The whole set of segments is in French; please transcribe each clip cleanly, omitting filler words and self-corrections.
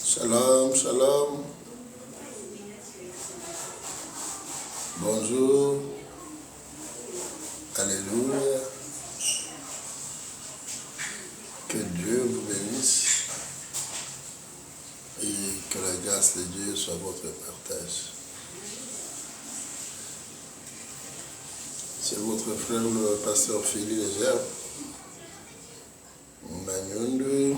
Shalom, shalom. Bonjour. Alléluia. Que Dieu vous bénisse et que la grâce de Dieu soit votre partage. C'est votre frère le pasteur Philippe Léger. Manyundu.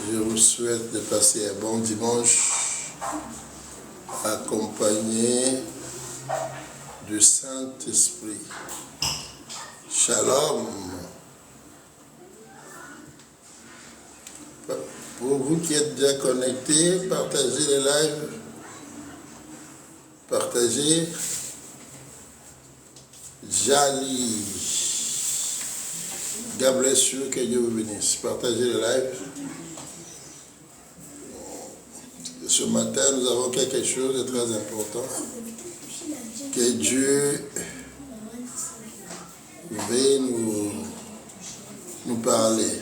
Je vous souhaite de passer un bon dimanche accompagné du Saint-Esprit. Shalom. Pour vous qui êtes déjà connectés, partagez les lives. Partagez. Jali. God bless you, que Dieu vous bénisse. Partagez les lives. Ce matin, nous avons quelque chose de très important. Que Dieu veut nous parler.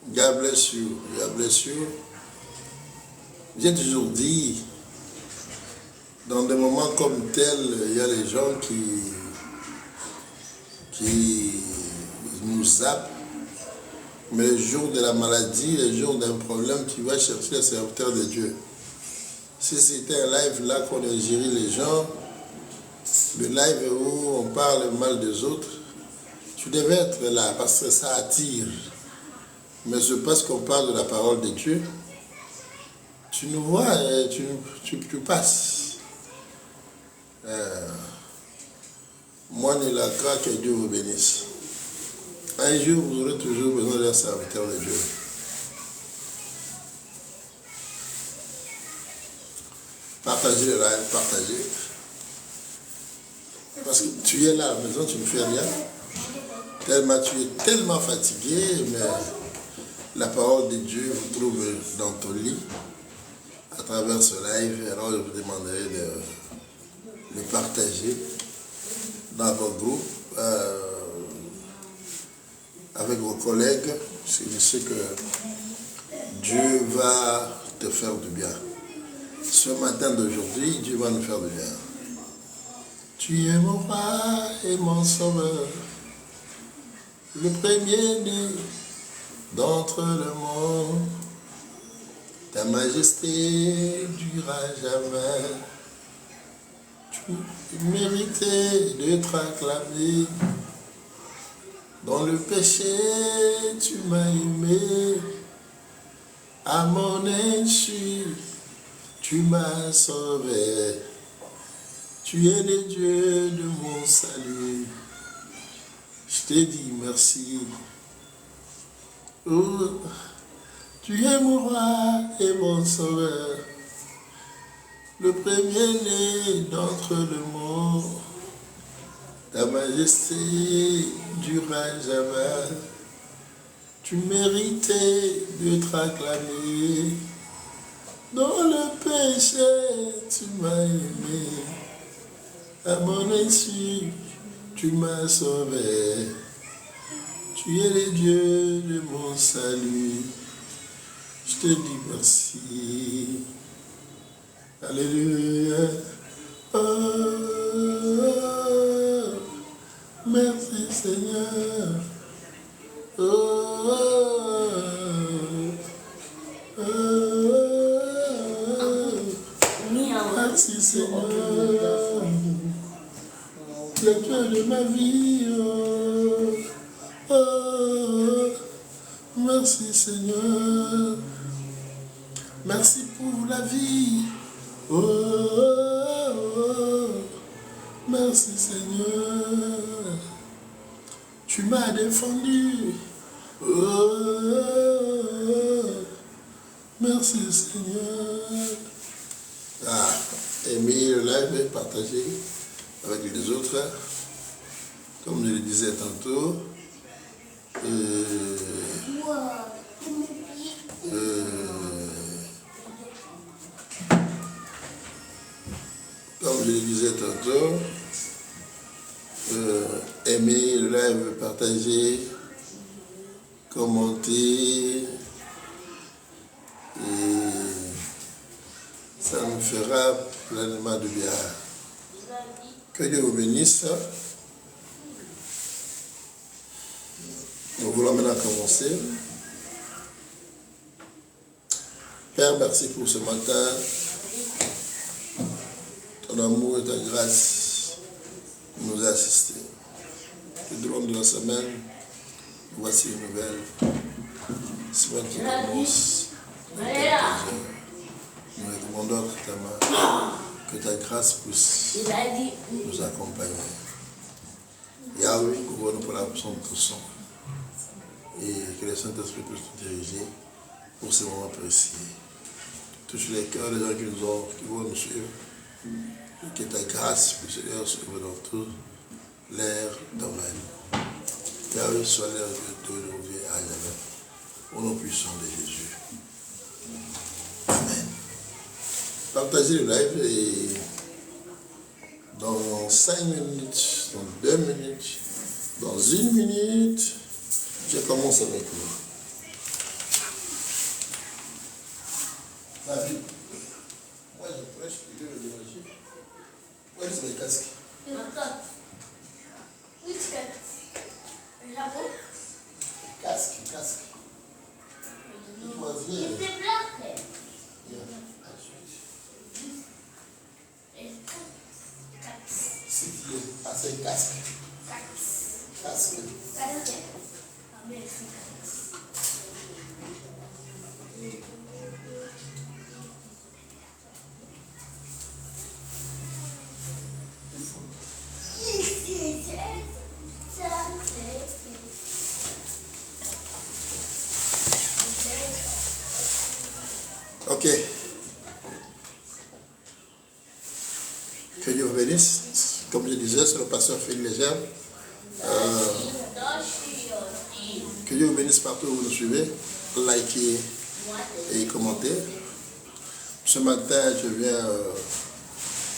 God bless you. God bless you. J'ai toujours dit, dans des moments comme tels, il y a des gens qui nous zappent. Mais le jour de la maladie, le jour d'un problème, tu vas chercher le serviteur de Dieu. Si c'était un live là qu'on ingérait les gens, le live où on parle mal des autres, tu devais être là parce que ça attire. Mais c'est parce qu'on parle de la parole de Dieu, tu nous vois et tu passes. Moi, ni la grâce, que Dieu vous bénisse. Un jour, vous aurez toujours besoin d'un serviteur de Dieu. Partagez le live, partagez. Parce que tu es là à la maison, tu ne fais rien. Tu es tellement fatigué, mais la parole de Dieu vous trouve dans ton lit à travers ce live. Alors, je vous demanderai de le partager dans vos groupes. Avec vos collègues, je sais que Dieu va te faire du bien. Ce matin d'aujourd'hui, Dieu va nous faire du bien. Tu es mon roi et mon sauveur, le premier-né d'entre le monde. Ta majesté durera jamais. Tu méritais d'être acclamé. Dans le péché, tu m'as aimé. À mon insu, tu m'as sauvé. Tu es le Dieu de mon salut. Je te dis merci. Oh, tu es mon roi et mon sauveur, le premier-né d'entre le monde. Ta majesté durera jamais. Tu méritais d'être acclamé. Dans le péché, tu m'as aimé. À mon insu, tu m'as sauvé. Tu es le Dieu de mon salut. Je te dis merci. Alléluia. Merci Seigneur. Merci Seigneur. Le Dieu de ma vie. Merci Seigneur. Merci pour la vie. Merci Seigneur. Tu m'as défendu. Merci Seigneur. Aimez le live et partagez avec les autres. Comme je le disais tantôt. je le disais tantôt, aimer le live, partager, commenter, et ça nous fera pleinement de bien. Que Dieu vous bénisse. Nous voulons maintenant commencer. Père, merci pour ce matin. Ton amour et ta grâce nous a assistés. Tout au long de la semaine, voici une nouvelle semaine qui commence. Nous recommandons que ta grâce puisse nous accompagner. Yahweh, couvre-nous pour la puissance de ton sang. Et que le Saint-Esprit puisse nous diriger pour ce moment précis. Touche les cœurs des gens qui vont nous suivre. Que ta grâce puisse leur suivre dans tout l'air domaine. Yahweh soit l'air de d'aujourd'hui et à jamais. Au nom puissant de Jésus. Amen. Partagez le live et dans 5 minutes, dans 2 minutes, dans 1 minute, je commence avec vous. La vie. Moi je prêche, je vais le déranger. Où est-ce le casque? Casque. Si tu es assez casque. Ok. Que Dieu vous bénisse. Comme je disais, c'est le pasteur Félix Légère. Que Dieu vous bénisse partout où vous nous suivez. Likez et commentez. Ce matin, je viens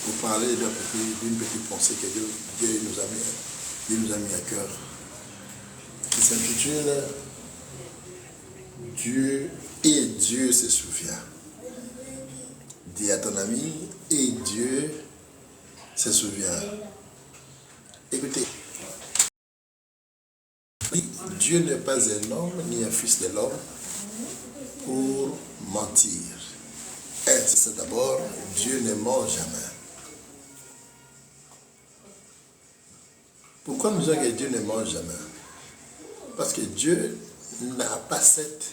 vous parler d'une petite pensée que Dieu nous a mis à cœur. Qui s'intitule Dieu se souvient. Dis à ton ami, et Dieu se souvient. Écoutez, Dieu n'est pas un homme ni un fils de l'homme pour mentir. C'est d'abord, Dieu ne ment jamais. Pourquoi nous disons que Dieu ne ment jamais? Parce que Dieu n'a pas cette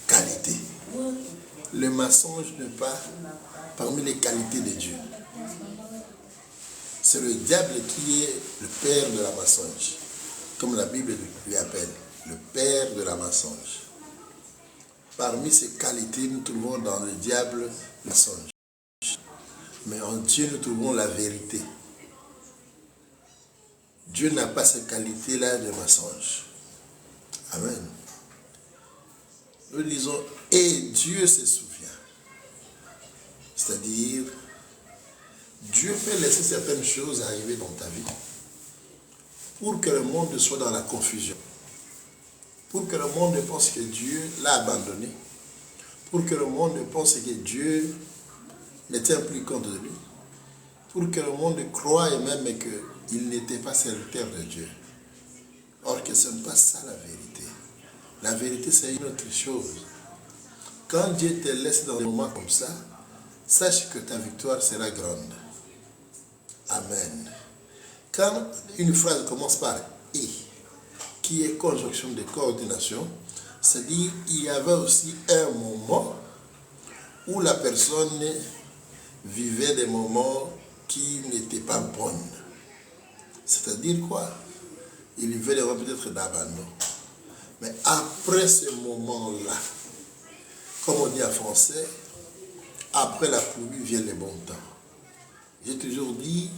qualité. Le mensonge n'est pas parmi les qualités de Dieu. C'est le diable qui est le père de la mensonge, comme la Bible lui appelle, le père de la mensonge. Parmi ces qualités, nous trouvons dans le diable le mensonge. Mais en Dieu, nous trouvons la vérité. Dieu n'a pas cette qualité-là de mensonge. Amen. Nous disons, et Dieu se souvient. C'est-à-dire, Dieu peut laisser certaines choses arriver dans ta vie pour que le monde soit dans la confusion. Pour que le monde pense que Dieu l'a abandonné. Pour que le monde pense que Dieu ne tient plus compte de lui. Pour que le monde croie même qu'il n'était pas serviteur de Dieu. Or que ce n'est pas ça la vérité. La vérité, c'est une autre chose. Quand Dieu te laisse dans des moments comme ça, sache que ta victoire sera grande. Amen. Quand une phrase commence par « et », qui est conjonction de coordination, c'est-à-dire il y avait aussi un moment où la personne vivait des moments qui n'étaient pas bonnes. C'est-à-dire quoi? Il vivait des moments peut-être d'abandon. Mais après ce moment-là, comme on dit en français, après la pluie vient le bon temps. J'ai toujours dit,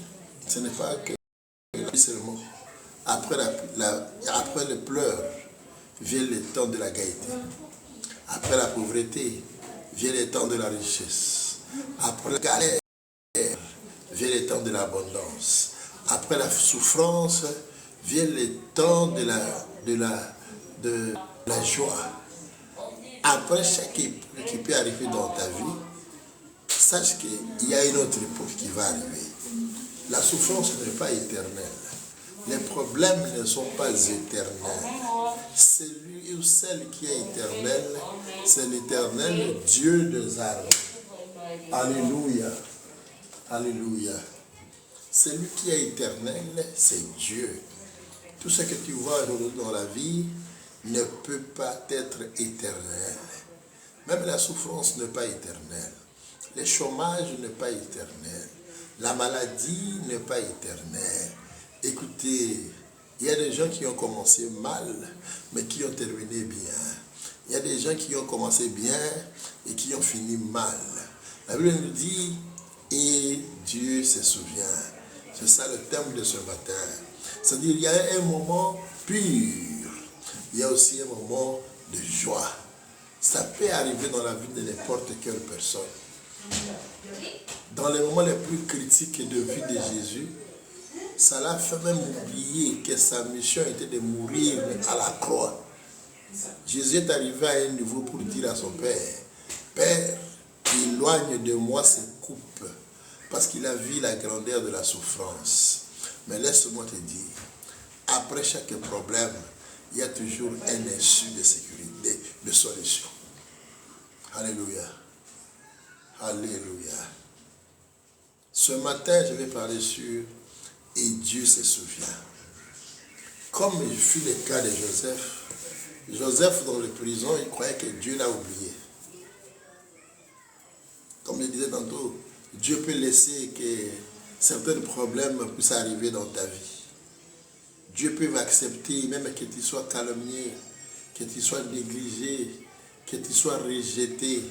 ce n'est pas que seulement. Après le pleurs, vient le temps de la gaieté. Après la pauvreté, vient le temps de la richesse. Après la galère, vient le temps de l'abondance. Après la souffrance, vient le temps de la joie. Après chaque époque qui peut arriver dans ta vie, sache qu'il y a une autre époque qui va arriver. La souffrance n'est pas éternelle. Les problèmes ne sont pas éternels. Celui ou celle qui est éternel, c'est l'Éternel Dieu des armées. Alléluia. Alléluia. Celui qui est éternel, c'est Dieu. Tout ce que tu vois aujourd'hui dans la vie ne peut pas être éternel. Même la souffrance n'est pas éternelle. Le chômage n'est pas éternel. La maladie n'est pas éternelle. Écoutez, il y a des gens qui ont commencé mal, mais qui ont terminé bien. Il y a des gens qui ont commencé bien et qui ont fini mal. La Bible nous dit, et Dieu se souvient. C'est ça le thème de ce matin. C'est-à-dire, il y a un moment pur. Il y a aussi un moment de joie. Ça peut arriver dans la vie de n'importe quelle personne. Dans les moments les plus critiques de vie de Jésus, ça l'a fait même oublier que sa mission était de mourir à la croix. Jésus est arrivé à un niveau pour dire à son Père, Père, éloigne de moi ces coupes, parce qu'il a vu la grandeur de la souffrance. Mais laisse-moi te dire, après chaque problème, il y a toujours un issue de sécurité, de solution. Alléluia. Alléluia. Ce matin, je vais parler sur « Et Dieu se souvient ». Comme il fut le cas de Joseph, Joseph dans la prison, il croyait que Dieu l'a oublié. Comme je disais tantôt, Dieu peut laisser que certains problèmes puissent arriver dans ta vie. Dieu peut accepter même que tu sois calomnié, que tu sois négligé, que tu sois rejeté.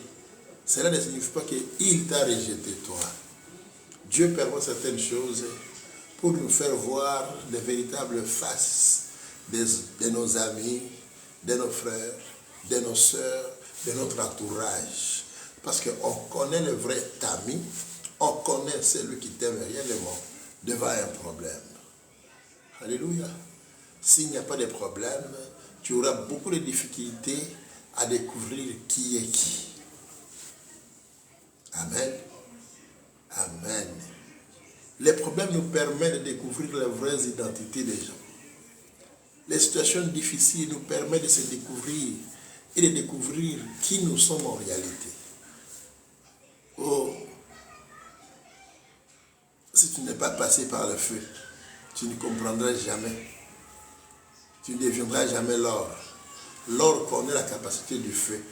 Cela ne signifie pas qu'il t'a rejeté toi. Dieu permet certaines choses pour nous faire voir les véritables faces de nos amis, de nos frères, de nos sœurs, de notre entourage. Parce qu'on connaît le vrai ami, on connaît celui qui t'aime réellement devant un problème. Alléluia. S'il n'y a pas de problème, tu auras beaucoup de difficultés à découvrir qui est qui. Amen. Amen. Les problèmes nous permettent de découvrir les vraies identités des gens. Les situations difficiles nous permettent de se découvrir et de découvrir qui nous sommes en réalité. Oh, si tu n'es pas passé par le feu, tu ne comprendras jamais. Tu ne deviendras jamais l'or. L'or connaît la capacité du feu.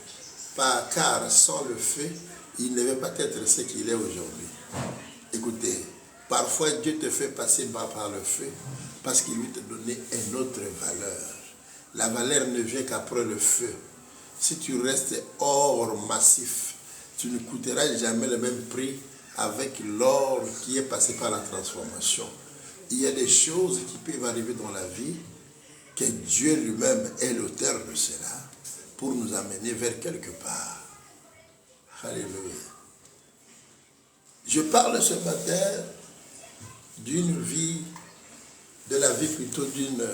Car sans le feu, il ne va pas être ce qu'il est aujourd'hui. Écoutez, parfois Dieu te fait passer par le feu parce qu'il veut te donner une autre valeur. La valeur ne vient qu'après le feu. Si tu restes or massif, tu ne coûteras jamais le même prix avec l'or qui est passé par la transformation. Il y a des choses qui peuvent arriver dans la vie que Dieu lui-même est l'auteur de cela pour nous amener vers quelque part. Alléluia. Je parle ce matin d'une vie, de la vie plutôt d'une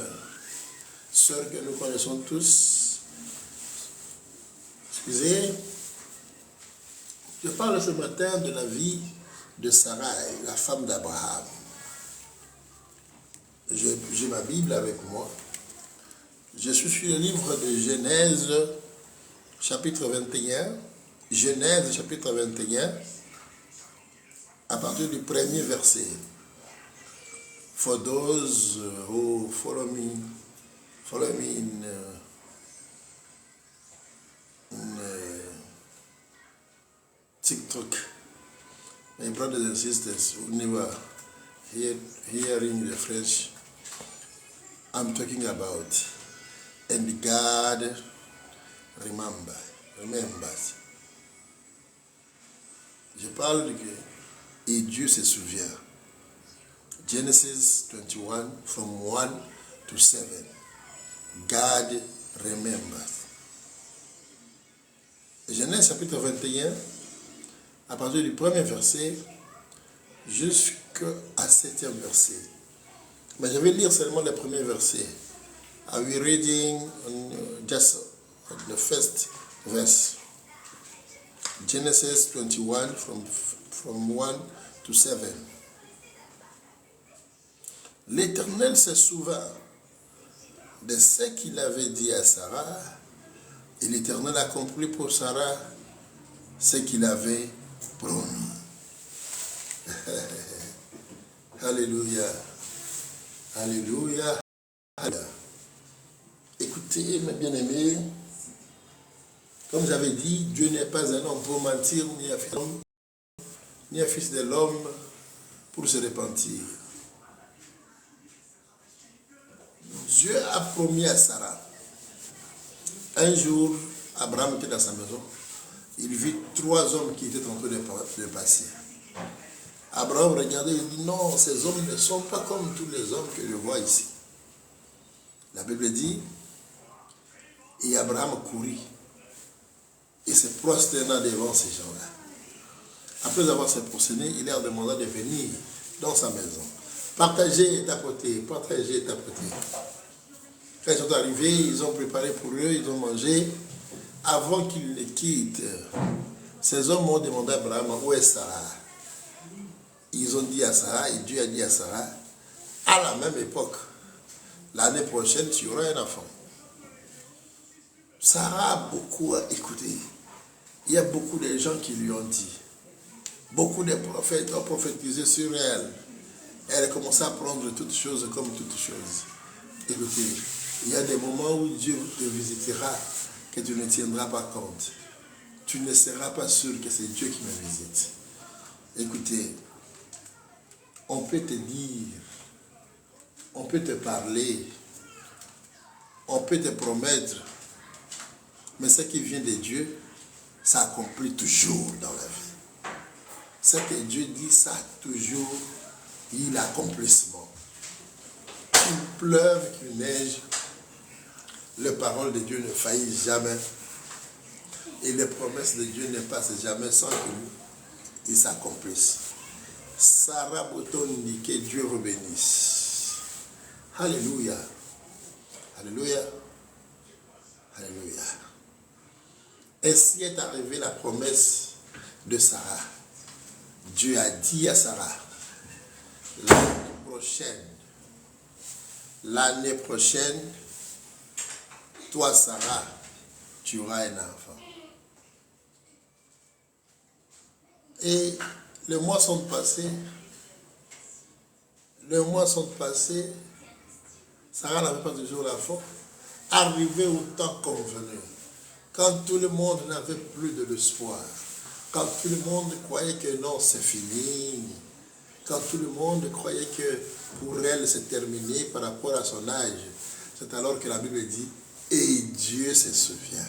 sœur que nous connaissons tous. Excusez. Je parle ce matin de la vie de Sarai, la femme d'Abraham. J'ai ma Bible avec moi. Je suis sur le livre de Genèse, chapitre 21. Genèse, chapitre 21, à partir du premier verset. For those who follow me in TikTok, my brothers and sisters who never hearing the French, I'm talking about, and God remembers. Je parle de que et Dieu se souvient. Genesis 21 from 1 to 7. God remembers. Genèse chapitre 21, à partir du premier verset qu'à 7e verset. Mais je vais lire seulement le premier verset. I will reading just the first verse. Genesis 21 from 1 to 7. L'Éternel se souvint de ce qu'il avait dit à Sarah, et l'Éternel accomplit pour Sarah ce qu'il avait promis. Alléluia. Alléluia. Alléluia. Écoutez, mes bien-aimés, comme j'avais dit, Dieu n'est pas un homme pour mentir, ni un fils de l'homme pour se repentir. Dieu a promis à Sarah. Un jour, Abraham était dans sa maison. Il vit 3 hommes qui étaient en train de passer. Abraham regardait et dit, non, ces hommes ne sont pas comme tous les hommes que je vois ici. La Bible dit, et Abraham courut et se prosterna devant ces gens-là. Après avoir se prosterné, il leur demanda de venir dans sa maison. Partagez et tapoter, partagez et tapoter. Quand ils sont arrivés, ils ont préparé pour eux, ils ont mangé. Avant qu'ils les quittent, ces hommes ont demandé à Abraham, où est Sarah? Ils ont dit à Sarah, et Dieu a dit à Sarah, à la même époque, l'année prochaine, tu auras un enfant. Sarah a beaucoup écouté. Il y a beaucoup de gens qui lui ont dit. Beaucoup de prophètes ont prophétisé sur elle. Elle a commencé à prendre toutes choses comme toutes choses. Écoutez, il y a des moments où Dieu te visitera que tu ne tiendras pas compte. Tu ne seras pas sûr que c'est Dieu qui me visite. Écoutez, on peut te dire, on peut te parler, on peut te promettre, mais ce qui vient de Dieu, ça accomplit toujours dans la vie. Ce que Dieu dit, ça a toujours eu l'accomplissement. Qu'il pleuve, qu'il neige, les paroles de Dieu ne faillissent jamais. Et les promesses de Dieu ne passent jamais sans qu'ils s'accomplissent. Sarah Bouton dit que Dieu vous bénisse. Alléluia. Alléluia. Alléluia. Ainsi est arrivée la promesse de Sarah. Dieu a dit à Sarah, l'année prochaine, toi Sarah, tu auras un enfant. Et les mois sont passés. Sarah n'avait pas toujours l'enfant. Arrivé au temps convenu, quand tout le monde n'avait plus de l'espoir, quand tout le monde croyait que non, c'est fini, quand tout le monde croyait que pour elle c'est terminé par rapport à son âge, c'est alors que la Bible dit, et Dieu se souvient.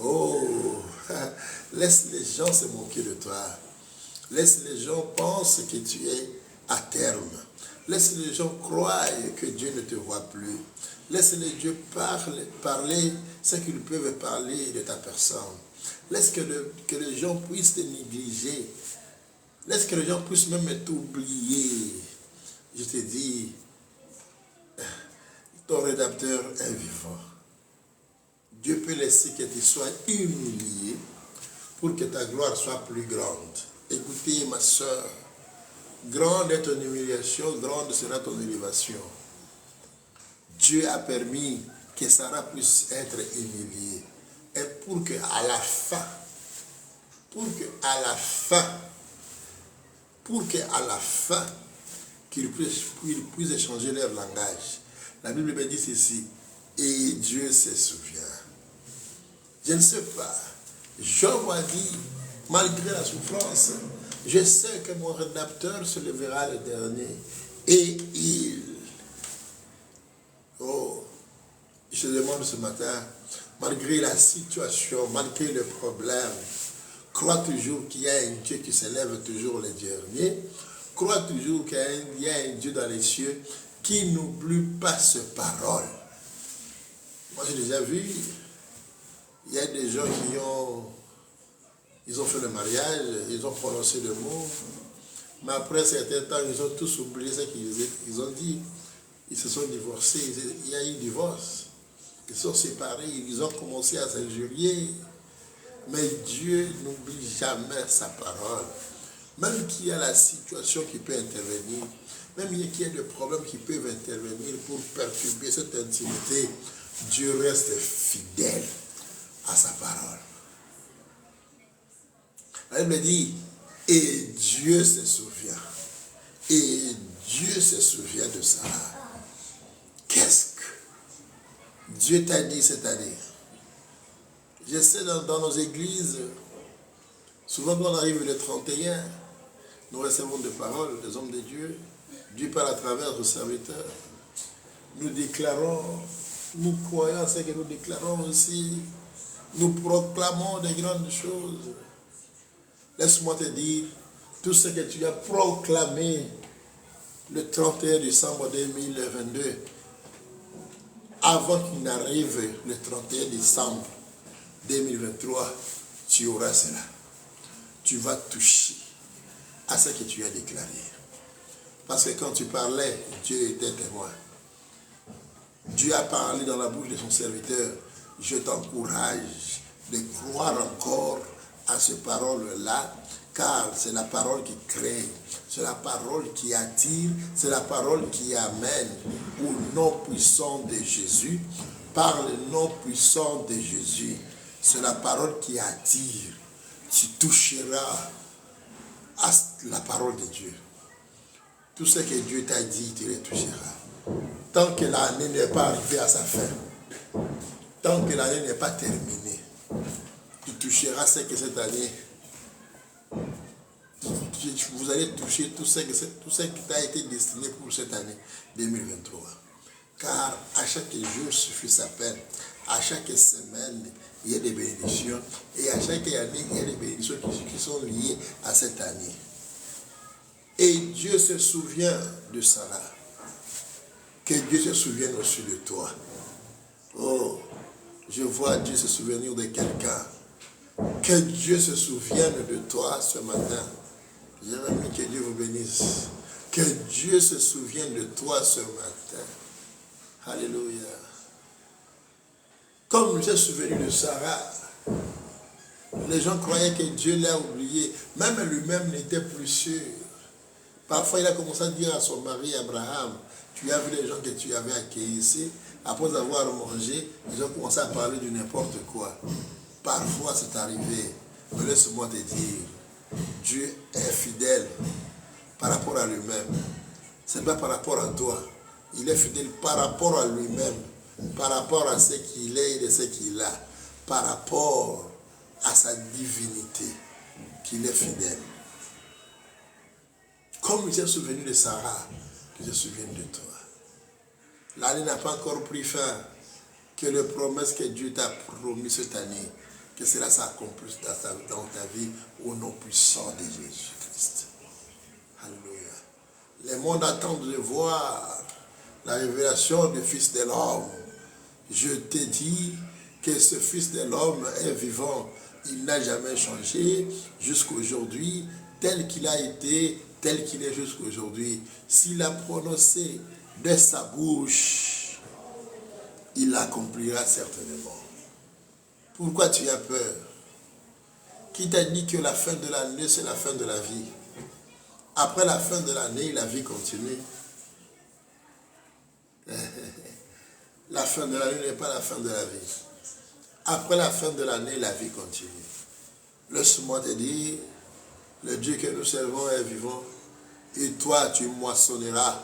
Oh, laisse les gens se moquer de toi. Laisse les gens penser que tu es à terme. Laisse les gens croire que Dieu ne te voit plus. Laisse les dieux parler ce qu'ils peuvent parler de ta personne. Laisse que les gens puissent te négliger. Laisse que les gens puissent même t'oublier. Je te dis, ton rédacteur est vivant. Dieu peut laisser que tu sois humilié pour que ta gloire soit plus grande. Écoutez, ma soeur, grande est ton humiliation, grande sera ton élévation. Dieu a permis que Sarah puisse être humiliée. Et pour qu'à la fin, qu'ils puissent échanger leur langage. La Bible me dit ceci, et Dieu se souvient. Je ne sais pas, Job a dit, malgré la souffrance, je sais que mon rédempteur se lèvera le dernier. Et je te demande ce matin, malgré la situation, malgré le problème, crois toujours qu'il y a un Dieu qui se lève toujours le dernier. Crois toujours qu'il y a un Dieu dans les cieux qui n'oublie pas ses paroles. Moi, j'ai déjà vu, il y a des gens qui ont fait le mariage, ils ont prononcé le mot, Mais après un certain temps, ils ont tous oublié ce qu'ils ont dit. Ils se sont divorcés, il y a eu divorce. Ils sont séparés, ils ont commencé à s'injurier. Mais Dieu n'oublie jamais sa parole. Même qu'il y a la situation qui peut intervenir, même qu'il y a des problèmes qui peuvent intervenir pour perturber cette intimité, Dieu reste fidèle à sa parole. La Bible dit, et Dieu se souvient. Et Dieu se souvient de ça. Qu'est-ce que Dieu t'a dit cette année? Je sais dans nos églises, souvent quand on arrive le 31, nous recevons des paroles des hommes de Dieu. Dieu parle à travers nos serviteurs. Nous déclarons, nous croyons à ce que nous déclarons aussi. Nous proclamons des grandes choses. Laisse-moi te dire, tout ce que tu as proclamé le 31 décembre 2022, avant qu'il n'arrive le 31 décembre 2023, tu auras cela. Tu vas toucher à ce que tu as déclaré. Parce que quand tu parlais, Dieu était témoin. Dieu a parlé dans la bouche de son serviteur. Je t'encourage de croire encore à ces paroles-là, car c'est la parole qui crée, c'est la parole qui attire, c'est la parole qui amène au nom puissant de Jésus. Par le nom puissant de Jésus, c'est la parole qui attire. Tu toucheras à la parole de Dieu. Tout ce que Dieu t'a dit, tu le toucheras. Tant que l'année n'est pas arrivée à sa fin, tant que l'année n'est pas terminée, tu toucheras ce que cette année, vous allez toucher tout ce qui t'a été destiné pour cette année 2023. Car à chaque jour suffit sa peine. À chaque semaine, il y a des bénédictions. Et à chaque année, il y a des bénédictions qui sont liées à cette année. Et Dieu se souvient de Sarah. Que Dieu se souvienne aussi de toi. Oh, je vois Dieu se souvenir de quelqu'un. Que Dieu se souvienne de toi ce matin. Jérémie, que Dieu vous bénisse. Que Dieu se souvienne de toi ce matin. Alléluia. Comme il s'est souvenu de Sarah, les gens croyaient que Dieu l'a oublié. Même lui-même n'était plus sûr. Parfois, il a commencé à dire à son mari Abraham, tu as vu les gens que tu avais accueillis ici, après avoir mangé, ils ont commencé à parler de n'importe quoi. Parfois, c'est arrivé. Mais laisse-moi te dire, Dieu est fidèle par rapport à lui-même. Ce n'est pas par rapport à toi. Il est fidèle par rapport à lui-même, par rapport à ce qu'il est et de ce qu'il a, par rapport à sa divinité, qu'il est fidèle. Comme il s'est souvenu de Sarah, qu'il se souvienne de toi. L'année n'a pas encore pris fin. Que les promesses que Dieu t'a promises cette année, que cela s'accomplisse dans ta vie au nom puissant de Jésus-Christ. Alléluia. Le monde attend de voir la révélation du Fils de l'homme. Je te dis que ce Fils de l'homme est vivant. Il n'a jamais changé jusqu'à aujourd'hui, tel qu'il a été, tel qu'il est jusqu'à aujourd'hui. S'il a prononcé de sa bouche, il l'accomplira certainement. Pourquoi tu as peur? Qui t'a dit que la fin de l'année, c'est la fin de la vie? Après la fin de l'année, la vie continue. La fin de l'année n'est pas la fin de la vie. Après la fin de l'année, la vie continue. Laisse-moi te dire, le Dieu que nous servons est vivant. Et toi, tu moissonneras.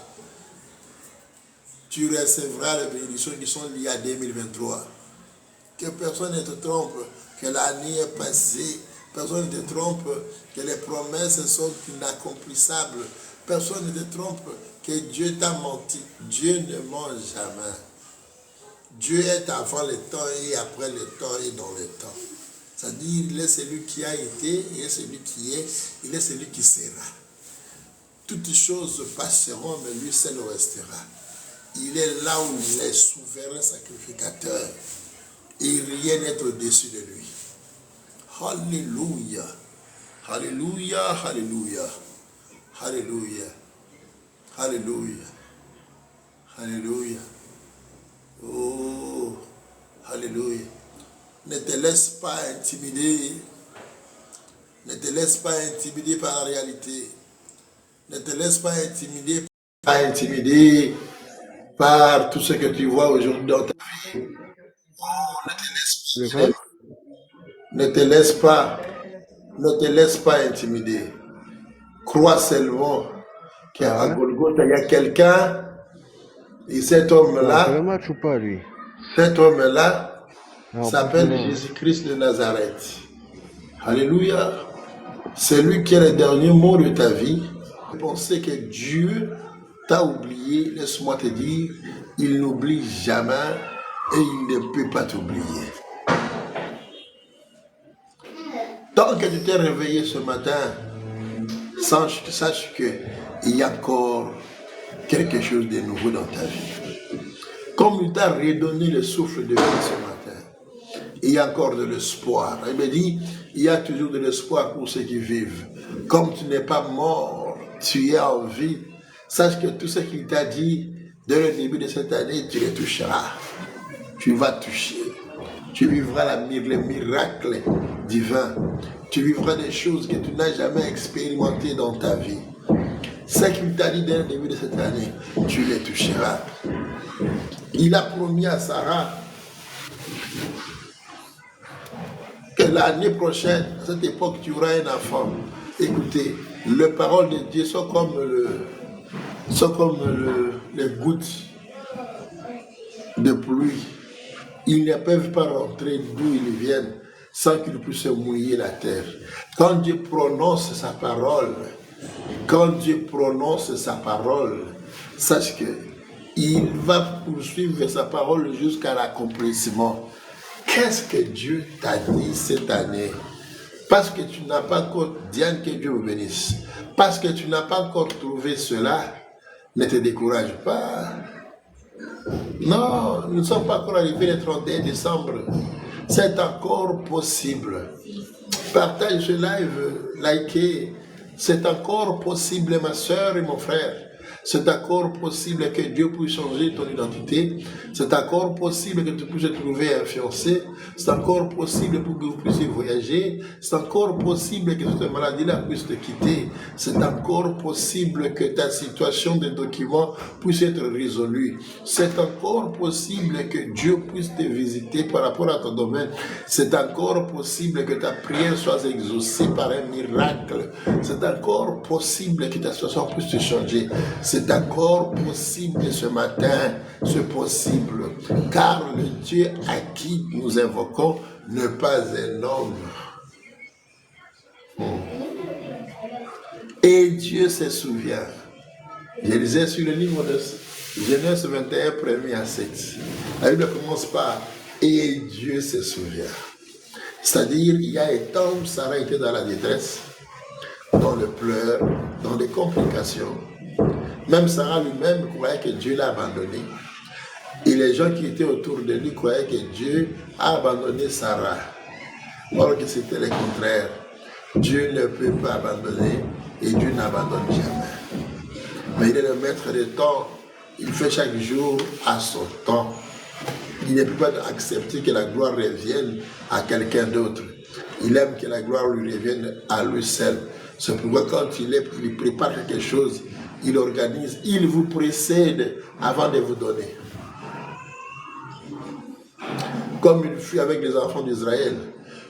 Tu recevras les bénédictions qui sont liées à 2023. Que personne ne te trompe, que l'année est passée. Personne ne te trompe, que les promesses sont inaccomplissables. Personne ne te trompe, que Dieu t'a menti. Dieu ne ment jamais. Dieu est avant le temps et après le temps et dans le temps. C'est-à-dire, il est celui qui a été, il est celui qui est, il est celui qui sera. Toutes choses passeront, mais lui seul restera. Il est là où il est souverain sacrificateur. Et rien n'est au-dessus de lui. Alléluia. Alléluia, alléluia. Alléluia. Alléluia. Alléluia. Oh, Alléluia. Ne te laisse pas intimider. Ne te laisse pas intimider par la réalité. Ne te laisse pas intimider par tout ce que tu vois aujourd'hui dans ta vie. Ne te laisse pas intimider. Crois seulement qu'à Golgotha, il y a quelqu'un, et cet homme-là s'appelle Jésus-Christ de Nazareth. Alléluia. C'est lui qui est le dernier mot de ta vie. Penser que Dieu t'a oublié, laisse-moi te dire, il n'oublie jamais et il ne peut pas t'oublier. Tant que tu t'es réveillé ce matin, sache qu'il y a encore quelque chose de nouveau dans ta vie. Comme il t'a redonné le souffle de vie ce matin, il y a encore de l'espoir. Il me dit, il y a toujours de l'espoir pour ceux qui vivent. Comme tu n'es pas mort, tu es en vie. Sache que tout ce qu'il t'a dit dès le début de cette année, tu les toucheras. Tu vas toucher. Tu vivras le miracle divin. Tu vivras des choses que tu n'as jamais expérimentées dans ta vie. Ce qu'il t'a dit dès le début de cette année, tu les toucheras. Il a promis à Sarah que l'année prochaine, à cette époque, tu auras un enfant. Écoutez, les paroles de Dieu sont comme les gouttes de pluie. Ils ne peuvent pas rentrer d'où ils viennent sans qu'ils puissent mouiller la terre. Quand Dieu prononce sa parole, sache qu'il va poursuivre sa parole jusqu'à l'accomplissement. Qu'est-ce que Dieu t'a dit cette année? Parce que tu n'as pas encore, Diane, que Dieu vous bénisse. Parce que tu n'as pas encore trouvé cela, ne te décourage pas. Non, nous ne sommes pas encore arrivés le 31 décembre. C'est encore possible. Partage ce live, likez. C'est encore possible, ma soeur et mon frère. C'est encore possible que Dieu puisse changer ton identité. C'est encore possible que tu puisses trouver un fiancé. C'est encore possible pour que vous puissiez voyager. C'est encore possible que cette maladie-là puisse te quitter. C'est encore possible que ta situation de document puisse être résolue. C'est encore possible que Dieu puisse te visiter par rapport à ton domaine. C'est encore possible que ta prière soit exaucée par un miracle. C'est encore possible que ta situation puisse te changer. C'est encore possible ce matin, c'est possible, car le Dieu à qui nous invoquons n'est pas un homme. Et Dieu se souvient. Je lisais sur le livre de Genèse 21, 1er à 7. La Bible commence par « Et Dieu se souvient ». C'est-à-dire, il y a un temps où Sarah était dans la détresse, dans le pleur, dans les complications. Même Sarah lui-même croyait que Dieu l'a abandonné. Et les gens qui étaient autour de lui croyaient que Dieu a abandonné Sarah. Alors que c'était le contraire. Dieu ne peut pas abandonner et Dieu n'abandonne jamais. Mais il est le maître des temps. Il fait chaque jour à son temps. Il ne peut pas accepter que la gloire revienne à quelqu'un d'autre. Il aime que la gloire lui revienne à lui seul. C'est pourquoi quand il prépare quelque chose, il organise, il vous précède avant de vous donner. Comme il fut avec les enfants d'Israël,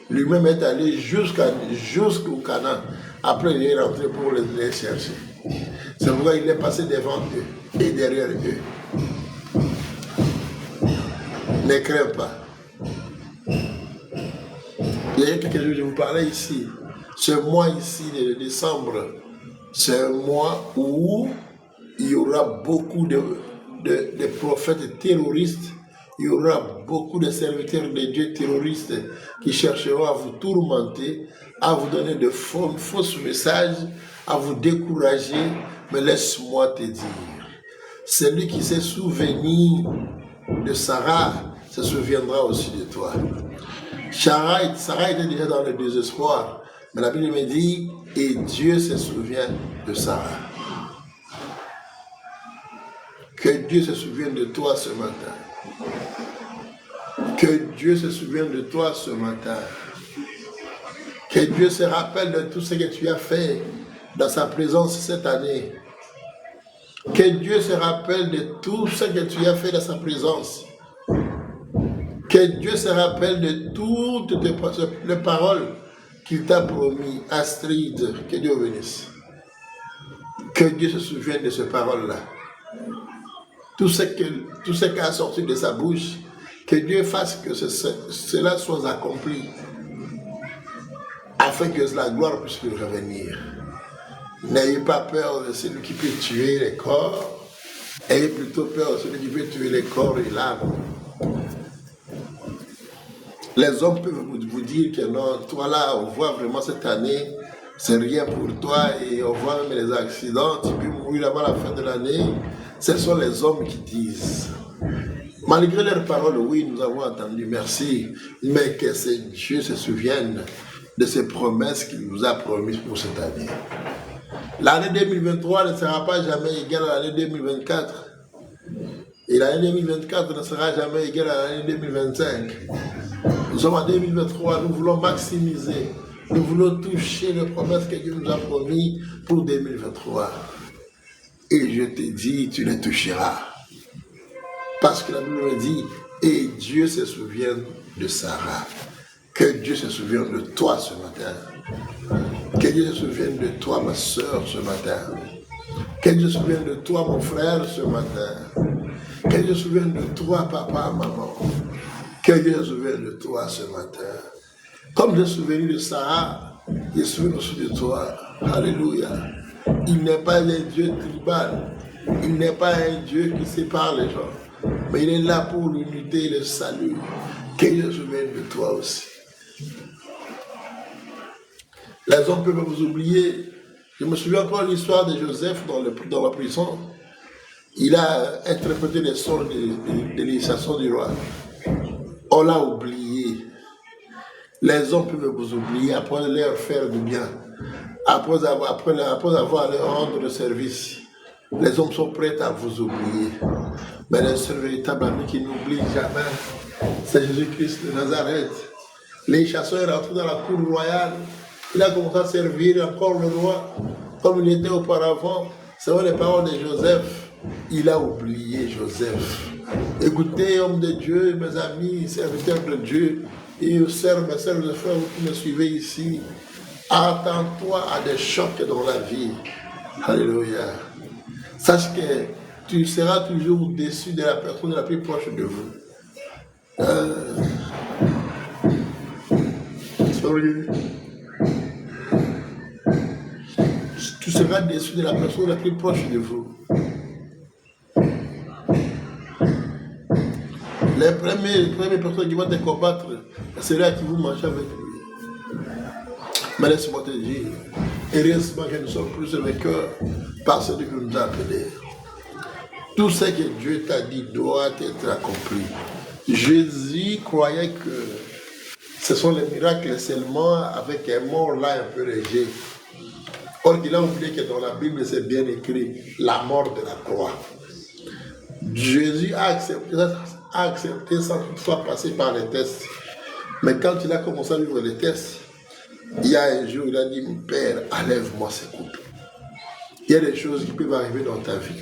lui-même est allé jusqu'au Canaan. Après, il est rentré pour les chercher. C'est pourquoi il est passé devant eux et derrière eux. Ne crains pas. Il y a quelque chose, je vous parlais ici. Ce mois ici de décembre, c'est un mois où il y aura beaucoup de prophètes terroristes. Il y aura beaucoup de serviteurs de Dieu terroristes qui chercheront à vous tourmenter, à vous donner de faux messages, à vous décourager. Mais laisse-moi te dire, celui qui s'est souvenu de Sarah se souviendra aussi de toi. Sarah était déjà dans le désespoir. Mais la Bible me dit, et Dieu se souvient de Sarah. Que Dieu se souvienne de toi ce matin. Que Dieu se souvienne de toi ce matin. Que Dieu se rappelle de tout ce que tu as fait dans sa présence cette année. Que Dieu se rappelle de tout ce que tu as fait dans sa présence. Que Dieu se rappelle de toutes les paroles qu'il t'a promis. Astrid, que Dieu bénisse. Que Dieu se souvienne de ces paroles-là. Tout ce qui a sorti de sa bouche, que Dieu fasse que cela soit accompli, afin que la gloire puisse lui revenir. N'ayez pas peur de celui qui peut tuer les corps, ayez plutôt peur de celui qui peut tuer les corps et l'âme. Les hommes peuvent vous dire que non, toi là, on voit vraiment cette année, c'est rien pour toi, et on voit même les accidents, tu peux mourir avant la fin de l'année. Ce sont les hommes qui disent. Malgré leurs paroles, oui, nous avons entendu, merci, mais que Dieu se souvienne de ces promesses qu'il nous a promises pour cette année. L'année 2023 ne sera pas jamais égale à l'année 2024. Et l'année 2024 ne sera jamais égale à l'année 2025. Nous sommes en 2023, nous voulons maximiser, nous voulons toucher les promesses que Dieu nous a promises pour 2023. Et je te dis, tu les toucheras. Parce que la Bible me dit, et Dieu se souvient de Sarah. Que Dieu se souvienne de toi ce matin. Que Dieu se souvienne de toi, ma soeur, ce matin. Que Dieu se souvienne de toi, mon frère, ce matin. Que Dieu se souvienne de toi, papa, maman. Que Dieu se souvienne de toi ce matin. Comme je suis souvenu de Sarah, je suis souvenu aussi de toi. Alléluia. Il n'est pas un Dieu tribal. Il n'est pas un Dieu qui sépare les gens. Mais il est là pour l'unité et le salut. Que Dieu se souvienne de toi aussi. Les hommes peuvent vous oublier. Je me souviens encore de l'histoire de Joseph dans la prison. Il a interprété les sons de l'initiation du roi. On l'a oublié. Les hommes peuvent vous oublier après leur faire du bien. Après avoir leur rendre le service. Les hommes sont prêts à vous oublier. Mais le seul véritable ami qui n'oublie jamais, c'est Jésus-Christ de Nazareth. Les chasseurs sont rentrés dans la cour royale. Il a commencé à servir encore le roi comme il était auparavant. C'est les paroles de Joseph. Il a oublié Joseph. Écoutez, hommes de Dieu, mes amis, serviteurs de Dieu, et mes sœurs, mes frères, vous qui me suivez ici, attends-toi à des chocs dans la vie. Alléluia. Sache que tu seras toujours au-dessus de la personne la plus proche de vous. Tu seras au-dessus de la personne la plus proche de vous. Les premières personnes qui vont te combattre, c'est là qui vous mangent avec lui. Mais laisse-moi te dire, heureusement que nous sommes plus vainqueurs par celui qui nous a appelés. Tout ce que Dieu t'a dit doit être accompli. Jésus croyait que ce sont les miracles seulement avec un mort là un peu léger. Or, il a oublié que dans la Bible, c'est bien écrit la mort de la croix. Jésus a accepté sans toutefois passer par les tests. Mais quand il a commencé à vivre les tests, il y a un jour, il a dit, Père, enlève-moi ces coupes. Il y a des choses qui peuvent arriver dans ta vie.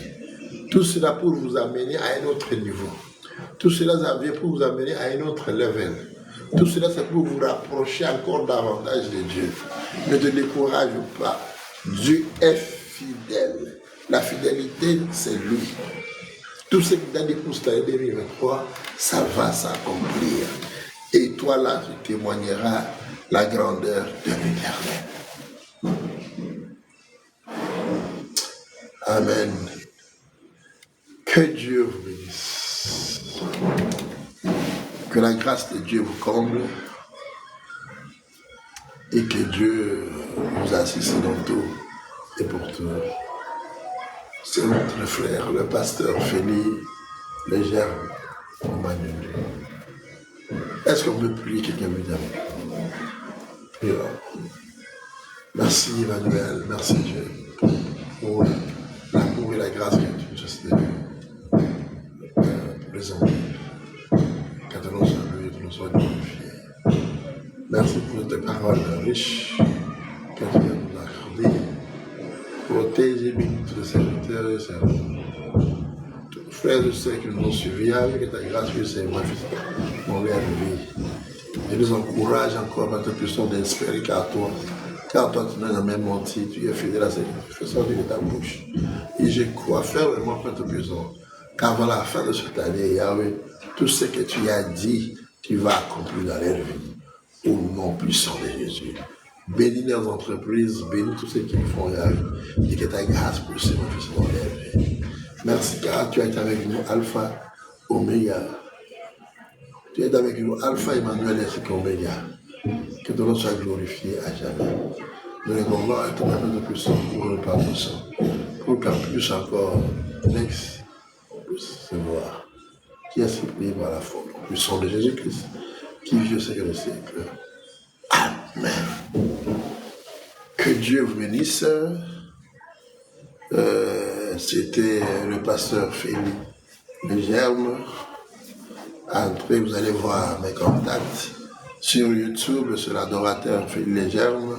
Tout cela pour vous amener à un autre niveau. Tout cela vient pour vous amener à un autre level. Tout cela, c'est pour vous rapprocher encore davantage de Dieu. Ne te décourage pas. Dieu est fidèle. La fidélité, c'est lui. Tout ce qu'il a dit pour cette année 2023, ça va s'accomplir. Et toi là, tu témoigneras la grandeur de l'Éternel. Amen. Que Dieu vous bénisse. Que la grâce de Dieu vous comble. Et que Dieu vous assiste dans tout et pour tout. C'est notre frère, le pasteur Félix Légère Emmanuel. Est-ce qu'on peut prier quelqu'un, mesdames? Merci Emmanuel, merci Dieu pour l'amour et la grâce que tu nous as donnée pour les enfants. Que ton nom soit loué, que ton nom soit glorifié. Merci pour tes paroles riches que tu viens nous accorder. Protège et bénis tous les serviteurs et servantes. Frères et sœurs qui nous ont suivis, avec ta grâce, que c'est moi, mon lève vie. Je nous encourage encore par ta puissance d'espérer car toi tu n'as jamais menti, tu es fidèle à ce que tu fais sortir de ta bouche. Et je crois fermement par ta puissance qu'avant la fin de cette année, Yahweh, tout ce que tu as dit, tu vas accomplir dans leur vie. Au nom puissant de Jésus. Bénis leurs entreprises, bénis tous ceux qui le font, Yahweh, et que ta grâce puisse manifester dans leur vie. Merci car tu es avec nous, Alpha, Oméga. Tu es avec nous, Alpha, Emmanuel, ainsi qu'Oméga. Que ton nom soit glorifié à jamais. Nous les gloire à ton appel de puissance pour le Pardon Saint, pour qu'en plus encore, l'ex puisse se voir, qui est supprimé par la foi, le puissant de Jésus-Christ, qui vit au siècle des siècles. Amen. Que Dieu vous bénisse. C'était le pasteur Philippe Legerme. Après, vous allez voir mes contacts sur YouTube, c'est l'adorateur Philippe Legerme.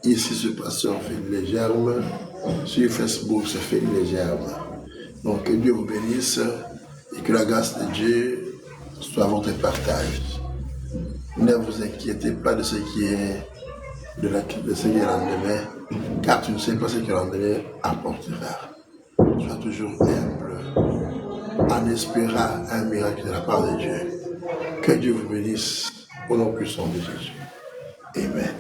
Ici, ce pasteur Philippe Legerme. Sur Facebook, c'est Philippe Legerme. Donc, que Dieu vous bénisse et que la grâce de Dieu soit votre partage. Ne vous inquiétez pas de ce qui est de ce qui est lendemain, car tu ne sais pas ce que le lendemain apportera. Sois toujours humble, en espérant un miracle de la part de Dieu. Que Dieu vous bénisse au nom puissant de Jésus. Amen.